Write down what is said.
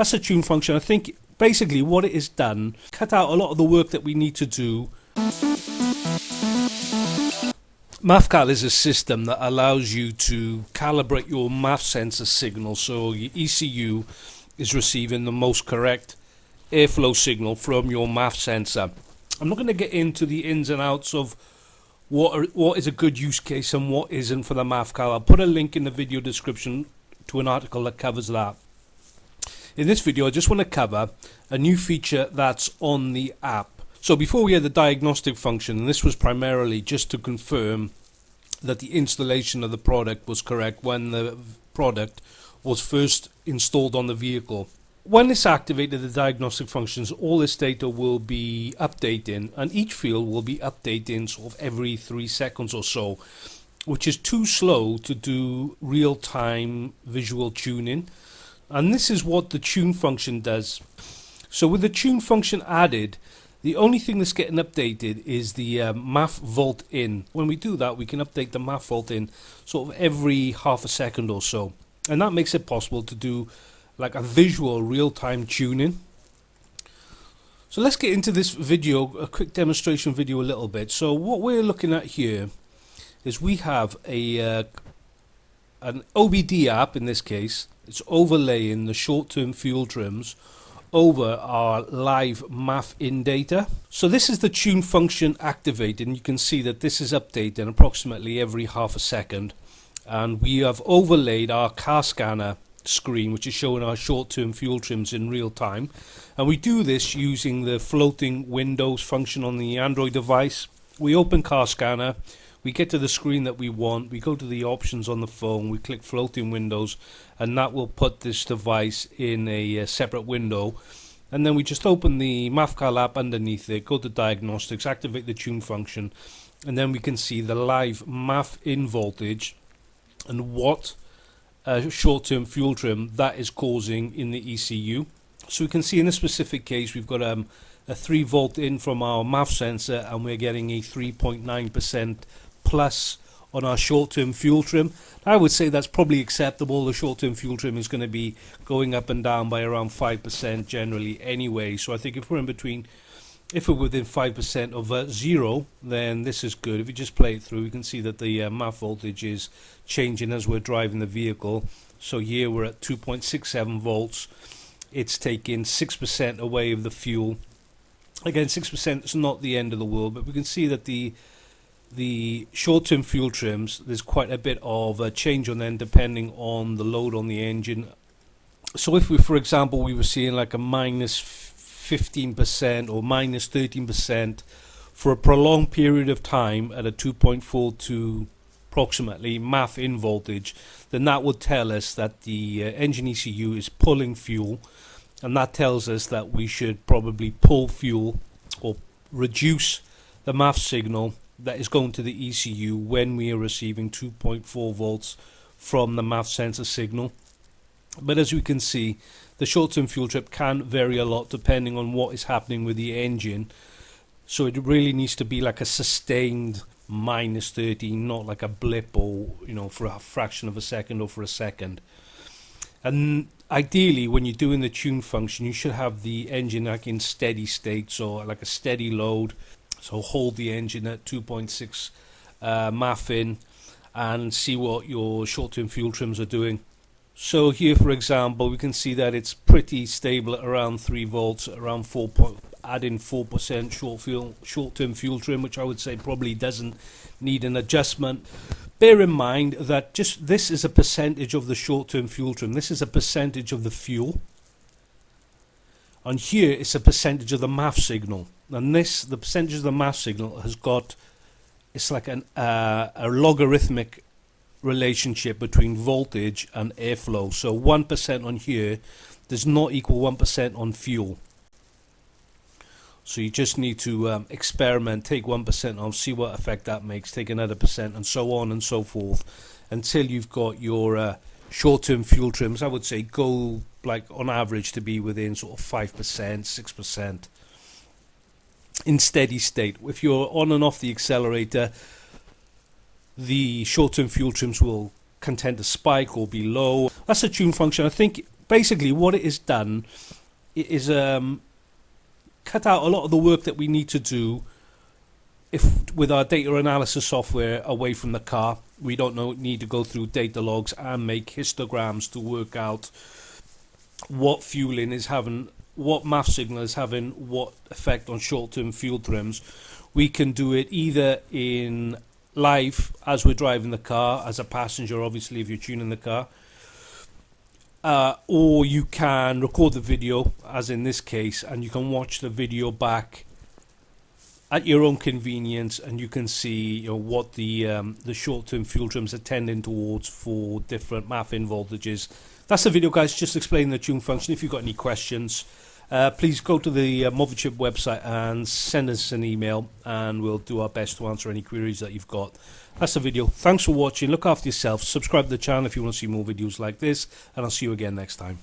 That's a tune function. I think basically what it has done, cut out a lot of the work that we need to do. MAF CAL is a system that allows you to calibrate your MAF sensor signal, so your ECU is receiving the most correct airflow signal from your MAF sensor. I'm not going to get into the ins and outs of what is a good use case and what isn't for the MAF CAL. I'll put a link in the video description to an article that covers that. In this video I just want to cover a new feature that's on the app. So before we had the diagnostic function, and this was primarily just to confirm that the installation of the product was correct when the product was first installed on the vehicle. When it's activated, the diagnostic functions, all this data will be updating, and each field will be updating sort of every 3 seconds or so, which is too slow to do real-time visual tuning. And this is what the tune function does. So with the tune function added, the only thing that's getting updated is the MAF volt in. When we do that, we can update the MAF volt in sort of every half a second or so. And that makes it possible to do like a visual real-time tuning. So let's get into this video, a quick demonstration video a little bit. So what we're looking at here is we have an OBD app in this case. It's overlaying the short-term fuel trims over our live MAF in data. So this is the tune function activated, and you can see that this is updating approximately every half a second. And we have overlaid our car scanner screen, which is showing our short-term fuel trims in real time. And we do this using the floating windows function on the Android device. We open car scanner, we get to the screen that we want, we go to the options on the phone, we click floating windows, and that will put this device in a separate window. And then we just open the MAF CAL app underneath it, go to diagnostics, activate the tune function, and then we can see the live MAF in voltage and what short-term fuel trim that is causing in the ECU. So we can see in this specific case we've got a 3 volt in from our MAF sensor, and we're getting a 3.9% plus on our short-term fuel trim. I would say that's probably acceptable. The short-term fuel trim is going to be going up and down by around 5% generally anyway. So I think if we're in between, if we're within 5% of 0, then this is good. If you just play it through, you can see that the MAF voltage is changing as we're driving the vehicle. So here we're at 2.67 volts. It's taking 6% away of the fuel. Again, 6% is not the end of the world, but we can see that the short-term fuel trims, there's quite a bit of a change on them depending on the load on the engine. So if we, for example, we were seeing like a minus 15% or minus 13% for a prolonged period of time at a 2.42 approximately MAF in voltage, then that would tell us that the engine ECU is pulling fuel, and that tells us that we should probably pull fuel or reduce the MAF signal that is going to the ECU when we are receiving 2.4 volts from the MAF sensor signal. But as we can see, the short-term fuel trip can vary a lot depending on what is happening with the engine. So it really needs to be like a sustained minus 13, not like a blip or, you know, for a fraction of a second or for a second. And ideally, when you're doing the tune function, you should have the engine like in steady state, so like a steady load. So hold the engine at 2.6 MAF in and see what your short-term fuel trims are doing. So here, for example, we can see that it's pretty stable at around 3 volts, around 4. Adding 4% short-term fuel trim, which I would say probably doesn't need an adjustment. Bear in mind that just this is a percentage of the short-term fuel trim. This is a percentage of the fuel. And here it's a percentage of the MAF signal. And this, the percentage of the MAF signal has got, it's like a logarithmic relationship between voltage and airflow. So 1% on here does not equal 1% on fuel. So you just need to experiment, take 1% off, see what effect that makes, take another percent, and so on and so forth, until you've got your short-term fuel trims. I would say go like on average to be within sort of 5%, 6% in steady state. If you're on and off the accelerator, the short-term fuel trims will tend to spike or be low. That's a tune function. I think basically what it has done, it is cut out a lot of the work that we need to do with our data analysis software away from the car. We don't need to go through data logs and make histograms to work out what fueling is having, what MAF signal is having what effect on short-term fuel trims. We can do it either in live as we're driving the car, as a passenger, obviously, if you're tuning the car, or you can record the video, as in this case, and you can watch the video back at your own convenience, and you can see what the short-term fuel trims are tending towards for different MAF in voltages. That's the video, guys, just explaining the tune function. If you've got any questions, please go to the MoviChip website and send us an email, and we'll do our best to answer any queries that you've got. That's the video. Thanks for watching. Look after yourself. Subscribe to the channel if you want to see more videos like this, and I'll see you again next time.